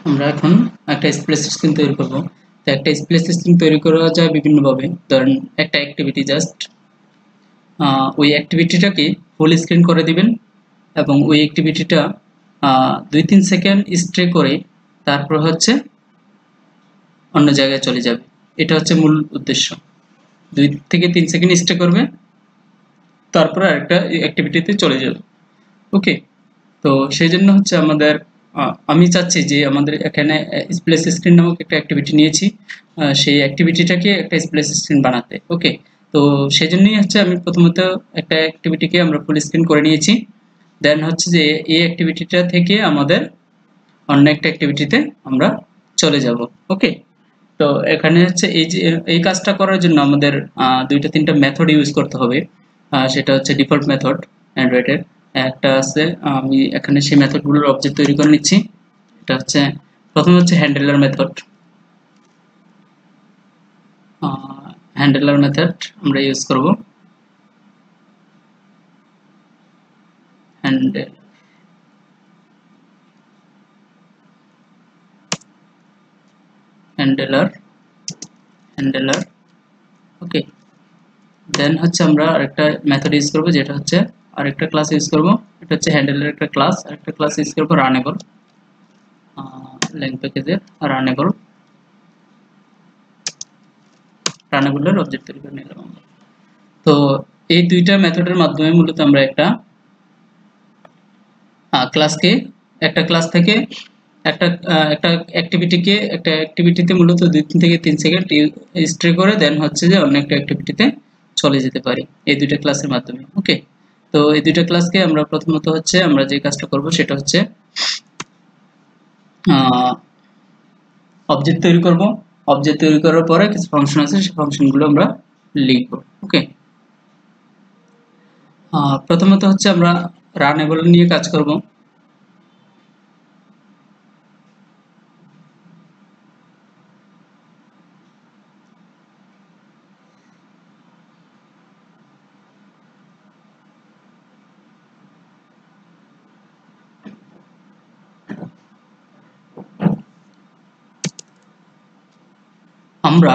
আমরা এখন একটা স্প্লেশ সিস্টেম তৈরি করব। তো একটা স্প্লেশ সিস্টেম তৈরি করা যায় বিভিন্নভাবে। ধরেন একটা অ্যাক্টিভিটি জাস্ট ওই অ্যাক্টিভিটিটাকে ফুল স্ক্রিন করে দিবেন এবং ওই অ্যাক্টিভিটিটা 2-3 সেকেন্ড স্টে করে তারপর হচ্ছে অন্য জায়গায় চলে যাবে। এটা হচ্ছে মূল উদ্দেশ্য। 2 থেকে 3 সেকেন্ড স্টে করবে, তারপর আরেকটা অ্যাক্টিভিটিতে চলে যাবে। ওকে, তো সেই জন্য হচ্ছে আমাদের আমি চাচ্ছি যে আমাদের এখানে স্প্লেশ স্ক্রিন নামক একটা অ্যাক্টিভিটি নিয়েছি, সেই অ্যাক্টিভিটিটাকে একটা স্প্লেশ স্ক্রিন বানাতে। ওকে, তো সেই জন্যই হচ্ছে আমি প্রথমত একটা অ্যাক্টিভিটিকে আমরা ফুল স্ক্রিন করে নিয়েছি। দেন হচ্ছে যে এই অ্যাক্টিভিটিটা থেকে আমাদের অন্য একটা অ্যাক্টিভিটিতে আমরা চলে যাব। ওকে, তো এখানে হচ্ছে এই যে এই কাজটা করার জন্য আমাদের 2-3টা মেথড ইউজ করতে হবে। সেটা হচ্ছে ডিফল্ট মেথড অ্যান্ড্রয়েডের একটা আছে, আমি এখানে সেই মেথডগুলোর অবজেক্ট তৈরি করে নিচ্ছি। এটা হচ্ছে প্রথমে হচ্ছে হ্যান্ডেলার মেথড। হ্যান্ডেলার মেথড আমরা ইউজ করব। হ্যান্ডেলার হ্যান্ডেলার ওকে, দেন হচ্ছে আমরা আরেকটা মেথড ইউজ করব, যেটা হচ্ছে আরেকটা ক্লাস ইউজ করব। এটা হচ্ছে হ্যান্ডেলার একটা ক্লাস, আরেকটা ক্লাস ইউজ করব রানেবল, লেংথ প্যাকেজের রানেবলের অবজেক্ট তৈরি করে নিলাম আমরা। তো এই দুইটা মেথডের মাধ্যমে মূলত আমরা একটা ক্লাসকে একটা ক্লাস থেকে একটা একটা অ্যাক্টিভিটিতে মূলত 2 থেকে 3 সেকেন্ড স্টে করে দেন হচ্ছে যে অন্য একটা অ্যাক্টিভিটিতে চলে যেতে পারি এই দুইটা ক্লাসের মাধ্যমে। ওকে, তো এই দুইটা ক্লাসকে আমরা প্রথমত হচ্ছে আমরা যে কাজটা করব সেটা হচ্ছে অবজেক্ট তৈরি করব। অবজেক্ট তৈরি করার পরে কিছু ফাংশন আছে, সেই ফাংশনগুলো আমরা লিখব। ওকে, প্রথমত হচ্ছে আমরা রানেবল নিয়ে কাজ করব। আমরা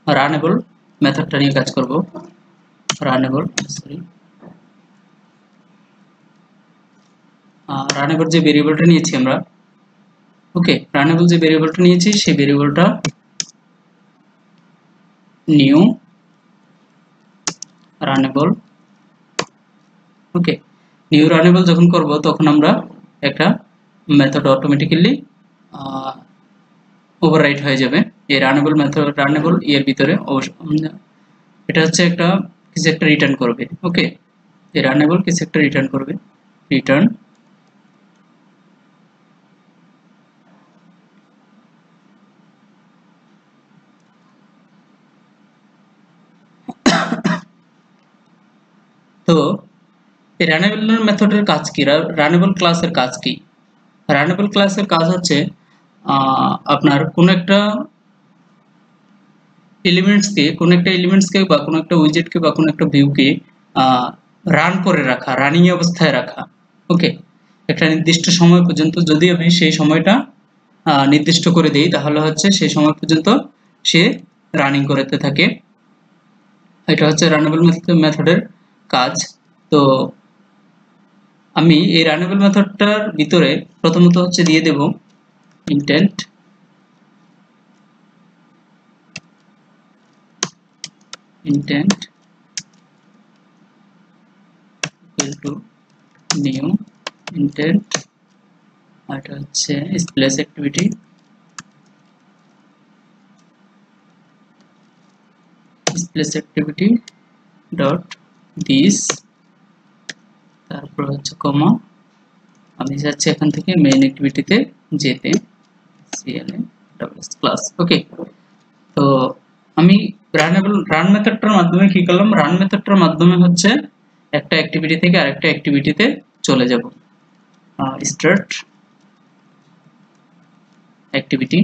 রানেবল মেথডটা নিয়ে কাজ করব। রানেবল রানেবল যে ভেরিয়েবলটা নিয়েছি আমরা, ওকে, রানেবল যে ভেরিয়েবলটা নিয়েছি সেই ভেরিয়েবলটা নিউ রানেবল। ওকে, নিউ রানেবল যখন করব তখন আমরা একটা মেথড অটোমেটিক্যালি ওভাররাইট হয়ে যাবে এই রানেবল মেথড। রানেবল এর ভিতরে এটা হচ্ছে একটা কিছু একটা রিটার্ন করবে। ওকে, এই রানেবল কিছু একটা রিটার্ন করবে, রিটার্ন তো এই রানেবল মেথডের কাজ কি, রানেবল ক্লাসের কাজ কি? রানেবল ক্লাসের কাজ হচ্ছে আপনার কোন একটা এলিমেন্টসকে বা কোনো একটা উইজেটকে বা কোনো একটা ভিউকে রান করে রাখা, রানিং অবস্থায় রাখা। ওকে, একটা নির্দিষ্ট সময় পর্যন্ত যদি আমি সেই সময়টা নির্দিষ্ট করে দিই তাহলে হচ্ছে সেই সময় পর্যন্ত সে রানিং করতে থাকে। এটা হচ্ছে রানেবল মেথডের কাজ। তো আমি এই রানেবল মেথডটার ভিতরে প্রথমত হচ্ছে দিয়ে দেব intent equal to new intent, এটা হচ্ছে স্প্লেশ অ্যাক্টিভিটি ডট দিস, তারপর হচ্ছে কমা, আমি যাচ্ছি এখান থেকে মেইন অ্যাক্টিভিটিতে যেতে ক্লাস। ওকে, তো আমি রান মেথডটার মাধ্যমে কি করলাম, রান মেথডটার মাধ্যমে হচ্ছে একটা অ্যাক্টিভিটি থেকে আরেকটা অ্যাক্টিভিটিতে চলে যাব। স্টার্ট অ্যাক্টিভিটি,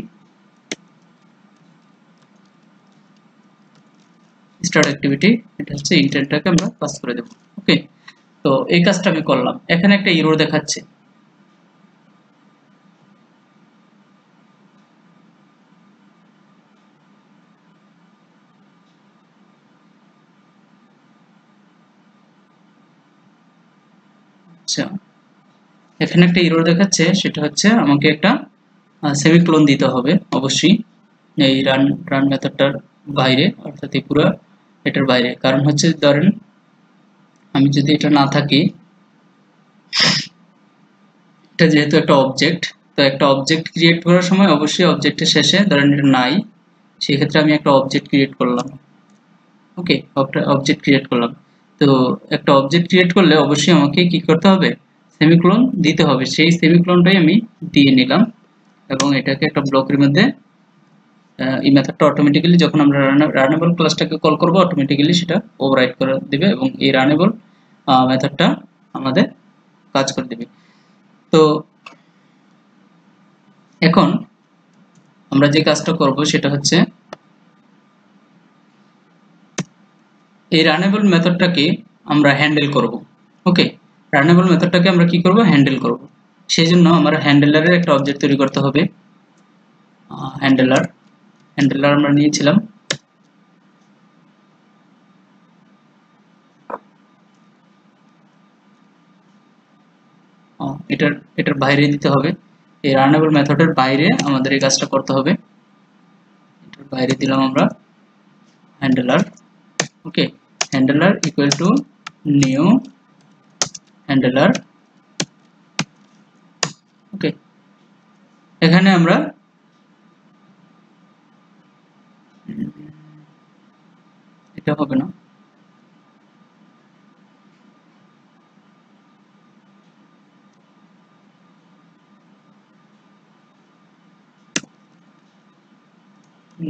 এটা হচ্ছে ইন্টেন্টটাকে আমরা পাস করে দেব। ওকে, তো এই কাজটা আমি করলাম। এখানে একটা এরর দেখাচ্ছে, আচ্ছা, এখানে একটা এরর দেখাচ্ছে, সেটা হচ্ছে আমাকে একটা সেমিকোলন দিতে হবে অবশ্যই এই রান মেথডটার বাইরে, অর্থাৎ এই পুরো এটার বাইরে। কারণ হচ্ছে ধরেন আমি যদি এটা না থাকি, এটা যেহেতু একটা অবজেক্ট, তো একটা অবজেক্ট ক্রিয়েট করার সময় অবশ্যই অবজেক্টের শেষে ধরেন এটা নাই, সেক্ষেত্রে আমি একটা অবজেক্ট ক্রিয়েট করলাম। ওকে, অবজেক্ট ক্রিয়েট করলাম। তো একটা অবজেক্ট ক্রিয়েট করলে অবশ্যই আমাকে কি করতে হবে, সেমিকোলন দিতে হবে। সেই সেমিকোলনটাই আমি দিয়ে নিলাম এবং এটাকে একটা ব্লকের মধ্যে এই মেথডটা অটোমেটিক্যালি যখন আমরা রানেবল ক্লাসটাকে কল করব অটোমেটিক্যালি সেটা ওভাররাইট করে দিবে এবং এই রানেবল মেথডটা আমাদের কাজ করে দেবে। তো এখন আমরা যে কাজটা করব সেটা হচ্ছে এই রানেবল মেথডটাকে আমরা হ্যান্ডেল করব। ওকে, রানেবল মেথডটাকে আমরা কি করব, হ্যান্ডেল করব। সেই জন্য আমার হ্যান্ডেলারের একটা অবজেক্ট তৈরি করতে হবে। হ্যান্ডেলার আমরা নিয়েছিলাম, এটার বাইরে দিতে হবে। এই রানেবল মেথডের বাইরে আমাদের এই কাজটা করতে হবে। এটার বাইরে দিলাম আমরা handler. Okay, handler equal to new handler. Okay, এখানে আমরা এটা হবে না,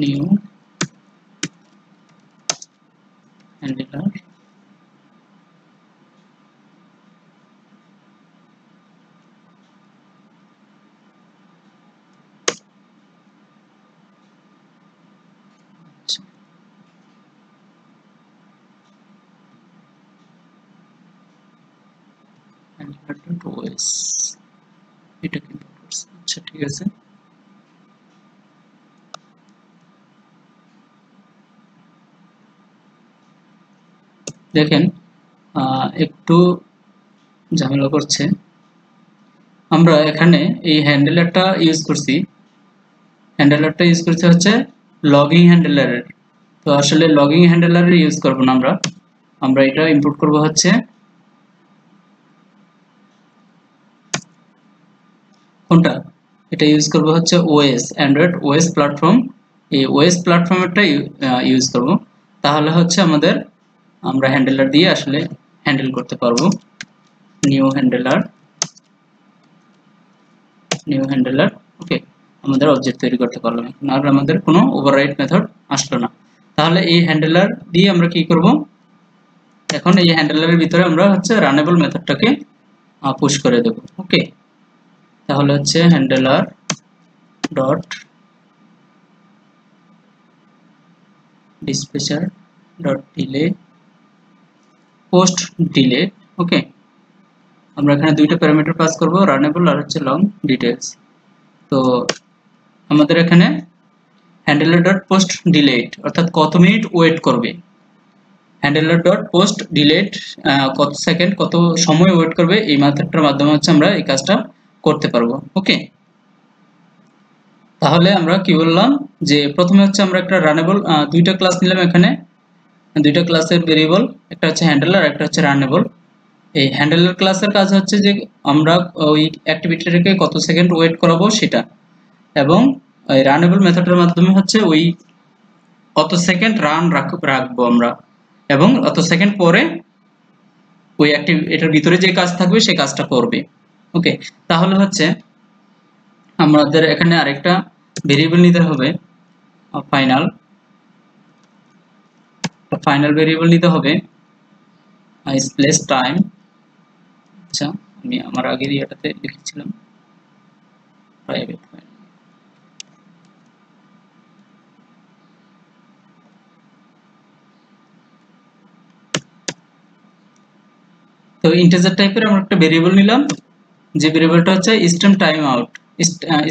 নিউ হ্যান্ডেলার হ্যান্ডেলার.os এটা কিন্তু আচ্ছা ঠিক আছে। দেখেন একটু ঝামেলা করছে। আমরা এখানে এই হ্যান্ডেলারটা ইউজ করছি, হচ্ছে লগিং হ্যান্ডেলারের। তো আসলে লগিং হ্যান্ডেলারের ইউজ করব না, আমরা এটা ইম্পোর্ট করব হচ্ছে কোনটা, এটা ইউজ করব হচ্ছে ওএস, অ্যান্ড্রয়েড ওএস প্ল্যাটফর্ম। এই ওএস প্ল্যাটফর্মেরটা ইউজ করব, তাহলে হচ্ছে আমরা হ্যান্ডেলার দিয়ে আসলে হ্যান্ডেল করতে পারবো। New handler. ওকে, আমাদের অবজেক্ট তৈরি করতে পারলাম, আর আমাদের কোনো ওভাররাইড মেথড আসলো না। তাহলে এই হ্যান্ডেলার দিয়ে আমরা কি করব, এখন এই হ্যান্ডেলারের ভিতরে আমরা হচ্ছে রানেবল মেথডটাকে পুশ করে দেব। ওকে, তাহলে হচ্ছে handler dot dispatcher dot delay post delay. Okay, আমরা এখানে দুইটা প্যারামিটার পাস করব, রানেবল আর হচ্ছে লং ডিটেলস। তো আমাদের এখানে হ্যান্ডেলার ডট পোস্ট ডিলেট অর্থাৎ কত মিনিট ওয়েট করবে, হ্যান্ডেলার ডট পোস্ট ডিলেট কত সেকেন্ড কত সময় ওয়েট করবে, এই মেথডটার মাধ্যমে হচ্ছে আমরা এই কাজটা করতে পারবো। ওকে, তাহলে আমরা কি বললাম যে প্রথমে হচ্ছে আমরা একটা রানেবল দুইটা ক্লাস নিলাম, এখানে দুইটা ক্লাসের ভেরিয়েবল, একটা হচ্ছে হ্যান্ডেলার একটা হচ্ছে রানেবল। এই হ্যান্ডেলার ক্লাসের কাজ হচ্ছে যে আমরা ওই অ্যাক্টিভিটিটাকে কত সেকেন্ড ওয়েট করাবো সেটা, এবং এই রানেবল মেথডের মাধ্যমে হচ্ছে ওই কত সেকেন্ড রান রাখবো আমরা, এবং কত সেকেন্ড পরে ওই এটার ভিতরে যে কাজ থাকবে সেই কাজটা করবে। ওকে, তাহলে হচ্ছে আমাদের এখানে আরেকটা ভেরিয়েবল নিতে হবে, ফাইনাল ভেরিয়েবল নিতে হবে প্লেস টাইম। আচ্ছা, আমি আমার আগের ইয়াটাতে লিখেছিলাম প্রাইভেট ফাইল। তো ইন্টিজার টাইপের আমরা একটা ভেরিয়েবল নিলাম, যে ভেরিয়েবলটা হচ্ছে stream time out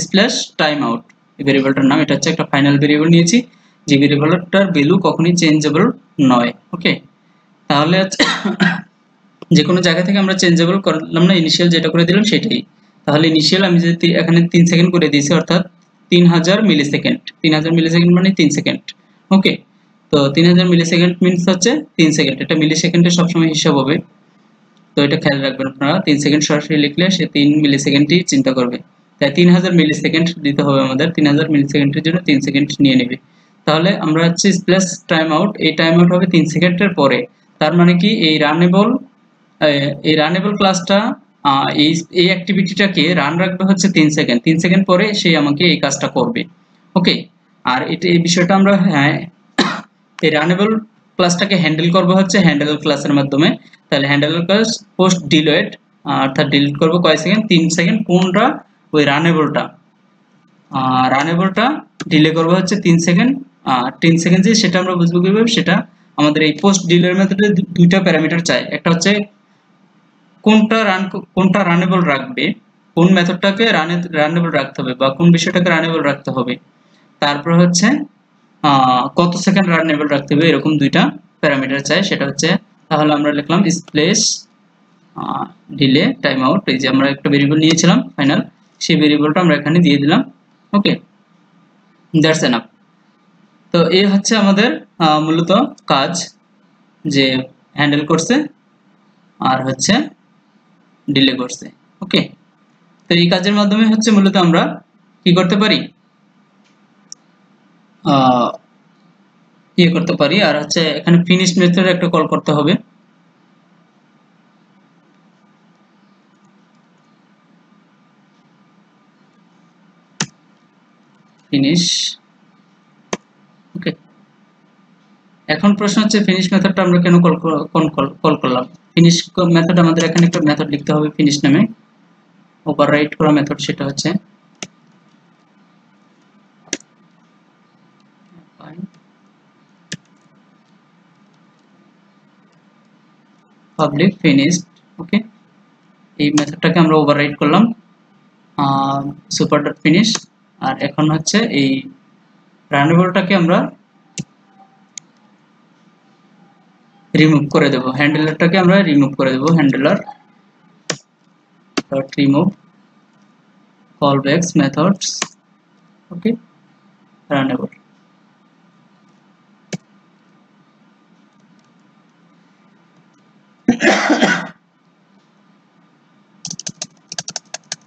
splash time out, এই ভেরিয়েবলটার নাম। এটা হচ্ছে একটা ফাইনাল ভেরিয়েবল নিয়েছি, যে ভেরিয়েবলটার ভ্যালু কখনোই চেঞ্জেবল নয়। ওকে, তাহলে যে কোনো জায়গা থেকে আমরা চেঞ্জেবল করলাম না, ইনিশিয়াল যেটা করে দিলাম সেটাই। তাহলে ইনিশিয়াল আমি যদি এখানে 3 সেকেন্ড করে দিয়েছি, অর্থাৎ 3000 মিলি সেকেন্ড। 3000 মিলি সেকেন্ড মানে 3 সেকেন্ড। ওকে, তো 3000 মিলি সেকেন্ড মিনস হচ্ছে 3 সেকেন্ড। এটা মিলি সেকেন্ডে সবসময় হিসাব হবে, তো এটা খেয়াল রাখবেন আপনারা। 3 সেকেন্ড সরাসরি লিখলে সে 3 মিলি সেকেন্ডই চিন্তা করবে, তাই 3000 মিলি সেকেন্ড দিতে হবে আমাদের। 3000 মিলি সেকেন্ডের জন্য 3 সেকেন্ড নিয়ে নেবে। তাহলে আমরা হচ্ছে স্প্ল্যাশ টাইম আউট, এই টাইম আউট হবে 3 সেকেন্ডের পরে। তার মানে কি এই রানেবল ক্লাসটা এই অ্যাক্টিভিটিটাকে রান রাখবে হচ্ছে 3 সেকেন্ড। 3 সেকেন্ড পরে সে আমাকে এই কাজটা করবে। ওকে, আর এটা এই বিষয়টা আমরা এই রানেবল ক্লাসটাকে হ্যান্ডেল করবো হচ্ছে হ্যান্ডেল ক্লাসের মাধ্যমে। তাহলে হ্যান্ডেল ক্লাস পোস্ট ডিলিট, অর্থাৎ ডিলিট করবো কয় সেকেন্ড, 3 সেকেন্ড। কোনটা? ওই রানেবলটা ডিলে করবো হচ্ছে 3 সেকেন্ড। 3 সেকেন্ড যে সেটা আমরা বুঝবো কিভাবে, সেটা আমাদের এই পোস্ট ডিলের মেথডে দুইটা প্যারামিটার চাই। একটা হচ্ছে কোনটা রানেবল রাখবে, কোন মেথডটাকে রানেবল রাখতে হবে বা কোন বিষয়টাকে রানেবল রাখতে হবে। তারপর হচ্ছে কত সেকেন্ড রানেবল রাখতে হবে, এরকম দুইটা প্যারামিটার চাই। সেটা হচ্ছে, তাহলে আমরা লিখলাম স্প্লেস ডিলে টাইম আউট। এই যে আমরা একটা ভেরিয়েবল নিয়েছিলাম ফাইনাল, সেই ভেরিয়েবলটা আমরা এখানে দিয়ে দিলাম। ওকে, দ্যাটস এনাফ। তো এই হচ্ছে আমাদের মূলত কাজ, যে হ্যান্ডেল করছে আর হচ্ছে ডিলে করছে। ওকে, তো এই কাজের মাধ্যমে হচ্ছে মূলত আমরা কি করতে পারি, ইয়ে করতে পারি। আর হচ্ছে এখানে ফিনিশ মেথড একটা কল করতে হবে। ফিনিশ। ওকে, এখন প্রশ্ন হচ্ছে ফিনিশ মেথডটা আমরা কেন কল করলাম। ফিনিশ মেথড আমাদের এখানে একটা মেথড লিখতে হবে ফিনিশ নামে, ওভাররাইট করা মেথড। সেটা হচ্ছে পাবলিক ফিনিশড। ওকে, এই মেথডটাকে আমরা ওভাররাইট করলাম সুপার ডট ফিনিশ। আর এখন হচ্ছে এই রানেবলটাকে আমরা রিমুভ করে দেব, হ্যান্ডেলারটাকে আমরা রিমুভ করে দেব। Handler dot remove callbacks methods। Okay, runnable.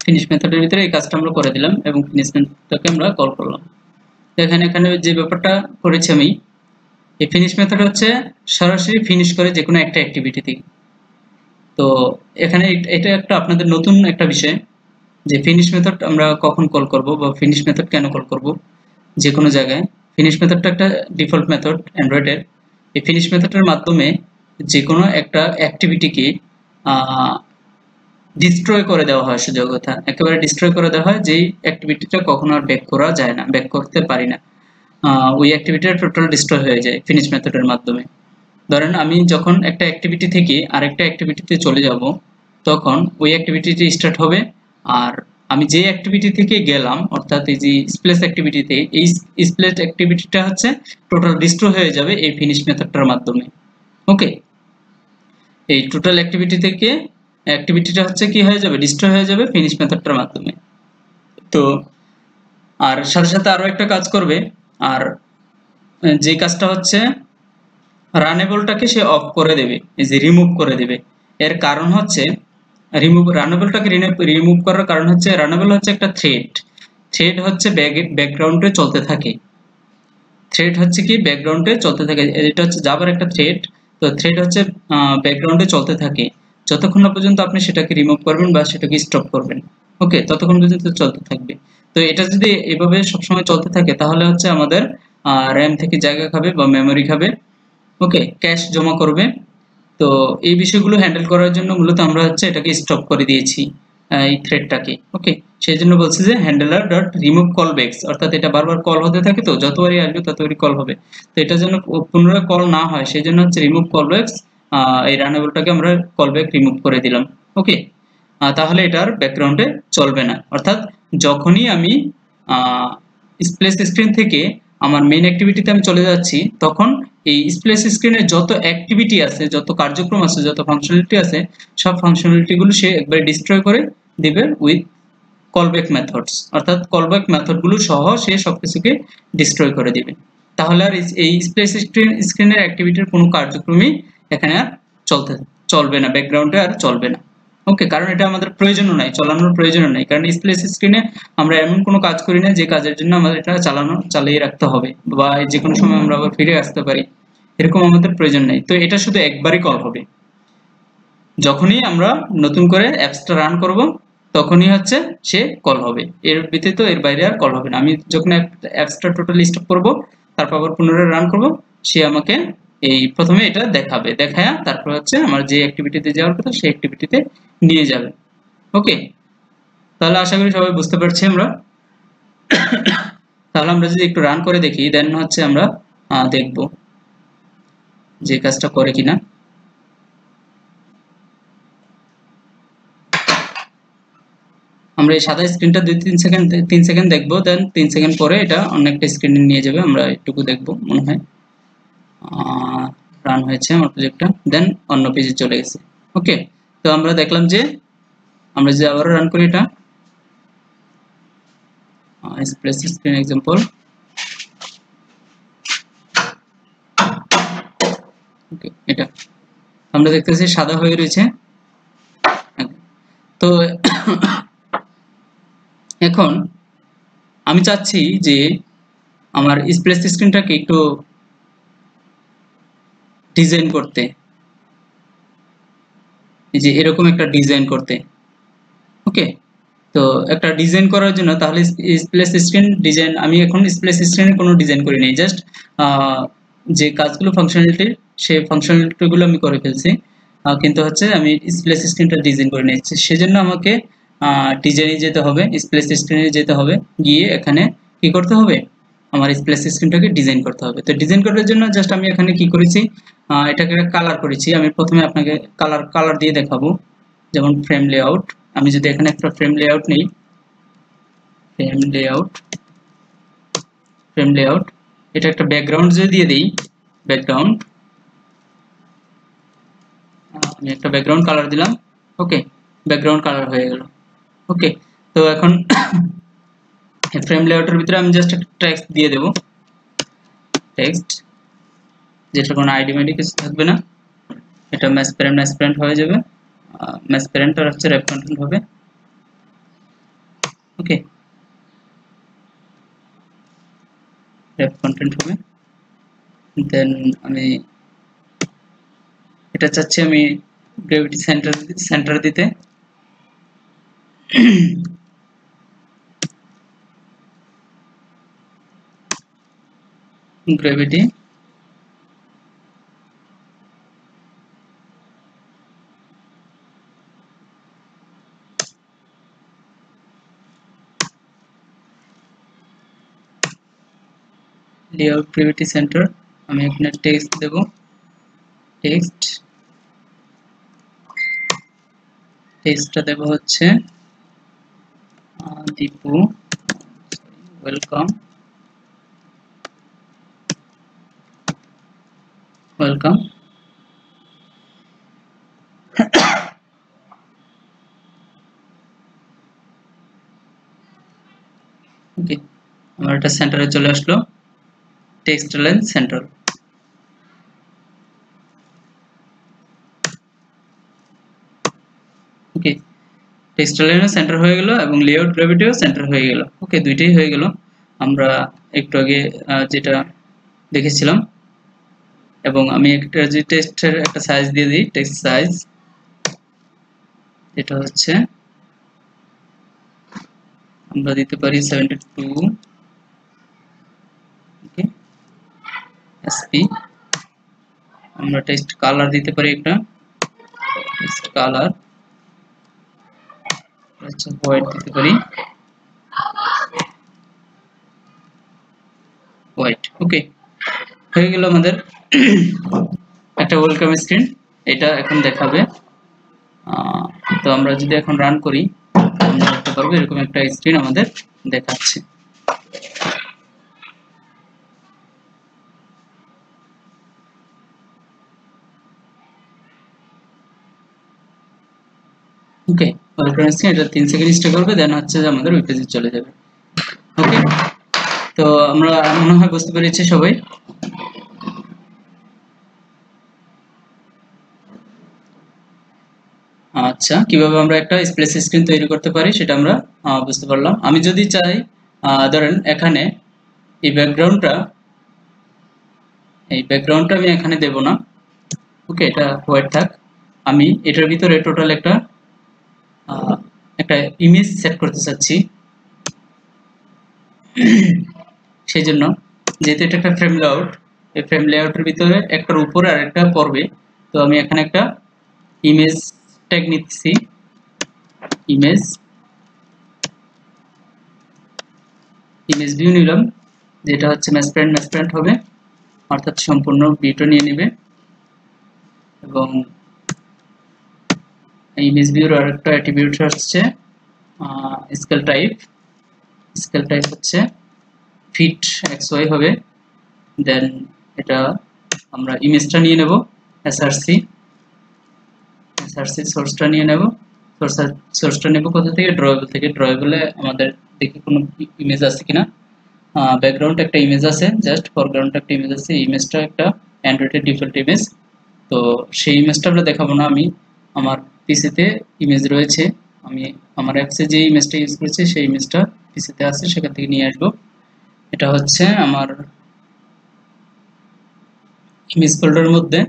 Finish মেথডের ভিতরে এই কাজটা আমরা করে দিলাম এবং ফিনিশ মেথডটাকে আমরা কল করলাম। এখানে যে ব্যাপারটা করেছি আমি, এই ফিনিশ মেথড হচ্ছে সরাসরি ফিনিশ করে যে কোনো একটা অ্যাক্টিভিটি থেকে। তো এখানে এটা একটা আপনাদের নতুন একটা বিষয়, যে ফিনিশ মেথড আমরা কখন কল করব বা ফিনিশ মেথড কেন কল করব যে কোনো জায়গায়। ফিনিশ মেথডটা একটা ডিফল্ট মেথড অ্যান্ড্রয়েডের। এই ফিনিশ মেথডের মাধ্যমে যে কোনো একটা অ্যাক্টিভিটিকে ডিস্ট্রয় করে দেওয়া হয়, সোজা কথা একেবারে ডিস্ট্রয় করে দেওয়া হয়, যেই অ্যাক্টিভিটিটা কখনো আর ব্যাক করা যায় না, ব্যাক করতে পারি না। ওই অ্যাক্টিভিটিটা টোটাল ডিস্ট্রয় হয়ে যায় ফিনিশ মেথডের মাধ্যমে। ধরেন আমি যখন একটা অ্যাক্টিভিটি থেকে আরেকটা অ্যাক্টিভিটিতে চলে যাব, তখন ওই অ্যাক্টিভিটিটি স্টার্ট হবে। আর আমি যে অ্যাক্টিভিটি থেকে গেলাম, অর্থাৎ এই যে স্প্লেস অ্যাক্টিভিটিতে, এই স্প্লেস অ্যাক্টিভিটিটা হচ্ছে টোটাল ডিস্ট্রয় হয়ে যাবে এই ফিনিশ মেথডটার মাধ্যমে। ওকে, এই টোটাল অ্যাক্টিভিটিটা হচ্ছে কি হয়ে যাবে, ডিস্ট্রয় হয়ে যাবে ফিনিশ মেথডটার মাধ্যমে। তো আর সাথে সাথে আরো একটা কাজ করবে, আর যে কাজটা হচ্ছে রানেবলটাকে সে অফ করে দেবে, এই যে রিমুভ করে দেবে। এর কারণ হচ্ছে রানেবলটাকে রিমুভ করার কারণ হচ্ছে, রানেবল হচ্ছে একটা থ্রেড হচ্ছে ব্যাকগ্রাউন্ডে চলতে থাকে। থ্রেড হচ্ছে কি ব্যাকগ্রাউন্ডে চলতে থাকে, এটা হচ্ছে জাভার একটা থ্রেড। তো থ্রেড হচ্ছে ব্যাকগ্রাউন্ডে চলতে থাকে যতক্ষণ না পর্যন্ত আপনি সেটাকে রিমুভ করবেন বা সেটাকে স্টপ করবেন। ওকে, ততক্ষণ পর্যন্ত চলতে থাকবে। তো এটা যদি এভাবে সবসময় চলতে থাকে, তাহলে হচ্ছে আমাদের র্যাম থেকে জায়গা খাবে বা মেমোরি খাবে। ওকে, ক্যাশ জমা করবে। তো এই বিষয়গুলো হ্যান্ডেল করার জন্য মূলত আমরা হচ্ছে এটাকে স্টপ করে দিয়েছি, এই থ্রেডটাকে। ওকে, সেই জন্য বলছি যে হ্যান্ডেলার ডট রিমুভ কলব্যাকস, অর্থাৎ এটা বারবার কল হতে থাকে, তো যতবারই আসবে ততবারই কল হবে। তো এটা যেন পুনরায় কল না হয়, সেই জন্য হচ্ছে রিমুভ কলব্যাকস, এই রানেবলটাকে আমরা কলব্যাক রিমুভ করে দিলাম। ওকে, তাহলে এটার ব্যাকগ্রাউন্ডে চলবে না। অর্থাৎ যখনই আমি স্প্লেস স্ক্রিন থেকে আমার মেইন অ্যাক্টিভিটিতে আমি চলে যাচ্ছি, তখন এই স্প্ল্যাশ স্ক্রিনে যত অ্যাক্টিভিটি আছে, যত কার্যক্রম আছে, যত ফাংশনালিটি আছে, সব ফাংশনালিটি গুলো সে একবারে ডিস্ট্রয় করে দিবে উইথ কলব্যাক মেথডস, অর্থাৎ কলব্যাক মেথডগুলো সহ সে সবকিছুকে ডিস্ট্রয় করে দিবে। তাহলে আর এই স্প্ল্যাশ স্ক্রিনের অ্যাক্টিভিটির কোনো কার্যক্রমই এখানে আর চলবে না, ব্যাকগ্রাউন্ডে আর চলবে না। ওকে, কারণ এটা আমাদের প্রয়োজনও নাই, চালানোর প্রয়োজনও নাই, কারণ স্প্ল্যাশ স্ক্রিনে আমরা এমন কোনো কাজ করি না যে কাজের জন্য আমাদের এটা চালিয়ে রাখতে হবে বা যে কোনো সময় আমরা আবার ফিরে আসতে পারি, এরকম আমাদের প্রয়োজন নাই। তো এটা শুধু একবারই কল হবে, যখনই আমরা নতুন করে অ্যাপসটা রান করব তখনই হচ্ছে সে কল হবে, এর ব্যতীত এর বাইরে আর কল হবে না। আমি যখন অ্যাপসটা টোটালি স্টপ করব, তারপর আবার পুনরায় রান করব, সে আমাকে এই প্রথমে এটা দেখাবে, দেখায়া তারপর হচ্ছে আমার যে অ্যাক্টিভিটিতে যাওয়ার কথা সেই অ্যাক্টিভিটিতে নিয়ে যাবে। ওকে, তাহলে আশা করি সবাই বুঝতে পারছি আমরা। তাহলে আমরা যদি একটু রান করে দেখি, দেন হচ্ছে আমরা দেখব যে কাজটা করে কিনা। আমরা এই সাদা স্ক্রিনটা 3 সেকেন্ড দেখবো, দেন 3 সেকেন্ড পরে এটা অন্য একটা স্ক্রিনে নিয়ে যাবে, আমরা একটু দেখবো মনে হয় রান হয়েছে আমার প্রজেক্টটা, দেন অন্য পেজে চলে গেছে। ওকে, তো আমরা দেখলাম যে আমরা যদি আবার রান করি এটা স্প্ল্যাশ স্ক্রিন এক্সাম্পল, ওকে, এটা আমরা দেখতেছি সাদা হয়ে রয়েছে। তো এখন আমি চাচ্ছি যে আমার স্প্ল্যাশ স্ক্রিনটাকে একটু ডিজাইন করতে, এই যে এরকম একটা ডিজাইন করতে। ওকে, তো একটা ডিজাইন করার জন্য তাহলে স্প্ল্যাশ স্ক্রিন ডিজাইন, আমি এখন স্প্ল্যাশ স্ক্রিনে কোনো ডিজাইন করি নাই, জাস্ট যে কাজগুলো ফাংশনালিটি সেই ফাংশনালিটিগুলো আমি করে ফেলছি, কিন্তু হচ্ছে আমি স্প্ল্যাশ স্ক্রিনটা ডিজাইন করে নিচ্ছি। সেজন্য আমাকে ডিজাইনে যেতে হবে, স্প্ল্যাশ স্ক্রিনে যেতে হবে, গিয়ে এখানে কি করতে হবে, আমার স্প্ল্যাশ স্ক্রিনটাকে ডিজাইন করতে হবে। তো ডিজাইন করার জন্য জাস্ট আমি এখানে কি করেছি, এটাকে কালার করেছি। আমি প্রথমে আপনাকে কালার দিয়ে দেখাবো, যেমন ফ্রেম লেআউট। আমি যদি এখানে একটা ফ্রেম লেআউট নেই, ফ্রেম লেআউট, এটা একটা ব্যাকগ্রাউন্ড যদি দিয়ে দিই, ব্যাকগ্রাউন্ড, আমি একটা ব্যাকগ্রাউন্ড কালার দিলাম। ওকে, ব্যাকগ্রাউন্ড কালার হয়ে গেল। ওকে, তো এখন ফ্রেম লেআউটের ভিতরে আমি জাস্ট একটা টেক্সট দিয়ে দেব, টেক্সট যেটা কোনো আইডি মাইডি কিছু থাকবে না, এটা ম্যাসপ্যারেন্ট হয়ে যাবে, ম্যাসপ্যারেন্ট আর হচ্ছে র্যাপ কন্টেন্ট হবে। ওকে, র্যাপ কন্টেন্ট হবে। দেন আমি এটা চাচ্ছি আমি গ্র্যাভিটি সেন্টার দিতে, গ্র্যাভিটি লেআউট গ্র্যাভিটি সেন্টার, আমি এখানে টেক্সট দেব, টেক্সটটা দেব হচ্ছে দীপু ওয়েলকাম, ওকে, আমার এটা সেন্টারে চলে আসলো, টেক্সট লাইন সেন্টার। ওকে, টেক্সট লাইনও সেন্টার হয়ে গেল এবং লেআউট গ্র্যাভিটিও সেন্টার হয়ে গেল। ওকে, দুইটাই হয়ে গেল আমরা একটু আগে যেটা দেখেছিলাম। এবং আমি একটা যে টেক্সটের একটা সাইজ দিয়ে দিই, টেক্সট সাইজ, এটা হচ্ছে আমরা দিতে পারি 72, ওকে, এসপি। আমরা টেক্সট কালার দিতে পারি একটা, টেক্সট কালার আচ্ছা হোয়াইট দিতে পারি, হোয়াইট। ওকে, হয়ে গেল আমাদের একটা ওয়েলকাম স্ক্রিন, এটা এখন দেখাবে। তো আমরা যদি এখন রান করি, আমরা দেখতে পারবো এরকম একটা স্ক্রিন আমাদের দেখাচ্ছে। ওকে, হোল্ড করেন স্ক্রিন, এটা 3 সেকেন্ড স্টে করবে, দেন হচ্ছে যে আমাদের ওই পেজে চলে যাবে। ওকে, তো আমরা মনে হয় বুঝতে পেরেছি সবাই। আচ্ছা, কিভাবে আমরা একটা স্প্ল্যাশ স্ক্রিন তৈরি করতে পারি সেটা আমরা বুঝতে পারলাম। আমি যদি চাই ধরেন এখানে এই ব্যাকগ্রাউন্ডটা আমি এখানে দেব না। ওকে, এটা হোয়াইট থাক। আমি এটার ভিতরে টোটাল একটা ইমেজ সেট করতে চাচ্ছি। সেই জন্য যেহেতু এটা একটা ফ্রেম লেআউট, এই ফ্রেম লেআউটের ভিতরে একটার উপরে আর একটা পড়বে, তো আমি এখানে একটা ইমেজ ট্যাগ নিচ্ছি। ইমেজ ভিউ নিলাম, যেটা হচ্ছে ম্যাসপ্যারেন্ট হবে, অর্থাৎ সম্পূর্ণ ভিউটা নিয়ে নেবে। এবং ইমেজ ভিউর আরেকটা অ্যাট্রিবিউট হচ্ছে স্কেল টাইপ হচ্ছে ফিট XY হবে। দেন এটা আমরা ইমেজটা নিয়ে নেব, এসআরসি সোর্সটা নিয়ে নেব। সোর্সটা নেব কোথা থেকে? ড্রয়েবল থেকে। ড্রয়েবলে আমাদের দেখি কোনো ইমেজ আছে কিনা। ব্যাকগ্রাউন্ড একটা ইমেজ আছে, জাস্ট ফরগ্রাউন্ড একটা ইমেজ আছে। ইমেজটা একটা অ্যান্ড্রয়েডের ডিফল্ট ইমেজ, তো সেই ইমেজটা আমরা দেখাবো না। আমি আমার পিসিতে ইমেজ রয়েছে, আমি আমার অ্যাপসে যে ইমেজটা ইউজ করেছি সেই ইমেজটা পিসিতে আছে, সেখান থেকে নিয়ে আসবো। এটা হচ্ছে আমার ইমেজ ফোল্ডারের মধ্যে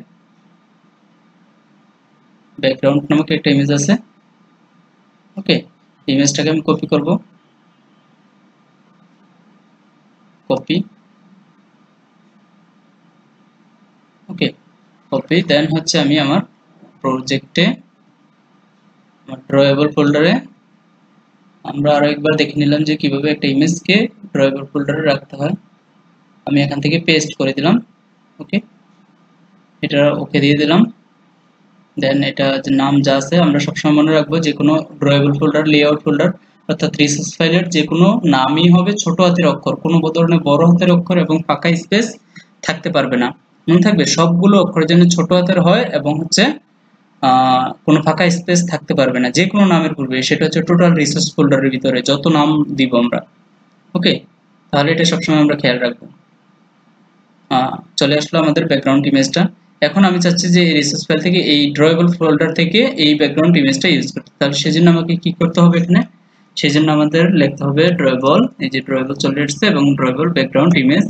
ব্যাকগ্রাউন্ড নামক একটা ইমেজ আছে। ওকে, ইমেজটাকে আমি কপি করব, কপি। ওকে, কপি। দেন হচ্ছে আমি আমার প্রজেক্টে, আমার ড্রয়েবল ফোল্ডারে আমরা আরো একবার দেখে নিলাম যে কিভাবে একটা ইমেজকে ড্রয়েবল ফোল্ডারে রাখতে হয়। আমি এখান থেকে পেস্ট করে দিলাম। ওকে, এটা ওকে দিয়ে দিলাম। দেন এটা যে নাম যা আছে আমরা সবসময় মনে রাখবো, যে কোনো ড্রয়েবল ফোল্ডার, লেআউট ফোল্ডার অর্থাৎ রিসোর্স ফাইলের যে কোনো নামই হবে ছোট হাতের অক্ষর, কোনো ধরনের বড় হাতের অক্ষর এবং ফাঁকা স্পেস থাকতে পারবে না। মনে থাকবে সবগুলো অক্ষর যেন ছোট হাতের হয় এবং হচ্ছে কোনো ফাঁকা স্পেস থাকতে পারবে না যে কোনো নামের পূর্বে। সেটা হচ্ছে টোটাল রিসোর্স ফোল্ডারের ভিতরে যত নাম দিব আমরা। ওকে, তাহলে এটা সবসময় আমরা খেয়াল রাখবো। চলে আসলো আমাদের ব্যাকগ্রাউন্ড ইমেজটা। এখন আমি চাচ্ছি যে এই রিসোর্স ফাইল থেকে, এই ড্রয়েবল ফোল্ডার থেকে এই ব্যাকগ্রাউন্ড ইমেজটা ইউজ করতে। তাহলে সেজন্য আমাকে কি করতে হবে এখানে? সেজন্য আমাদের লিখতে হবে ড্রয়েবল, এই যে ড্রয়েবল চলে আসছে, এবং ড্রয়েবল ব্যাকগ্রাউন্ড ইমেজ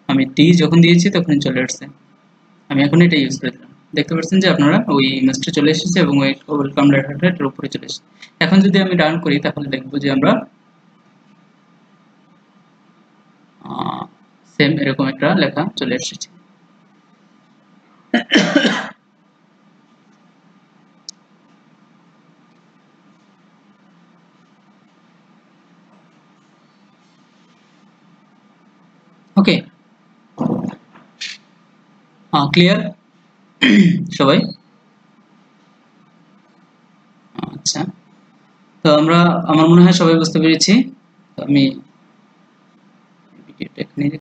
আমি যখন দিয়েছি তখনই চলে আসছে। আমি এখন এটা ইউজ করে দিলাম। দেখতে পাচ্ছেন যে আপনারা ওই ইমেজটা চলে এসেছে এবং ওই ওয়েলকাম লেটারটা এর উপরে চলে এসেছে। এখন যদি আমি রান করি তাহলে দেখব যে আমরা সেম এরকম একটা লেখা চলে এসেছে। ওকে, ক্লিয়ার সবাই? আচ্ছা, তো আমার মনে হয় সবাই বুঝতে পেরেছি। তো আমি ভিডিওটা এখানে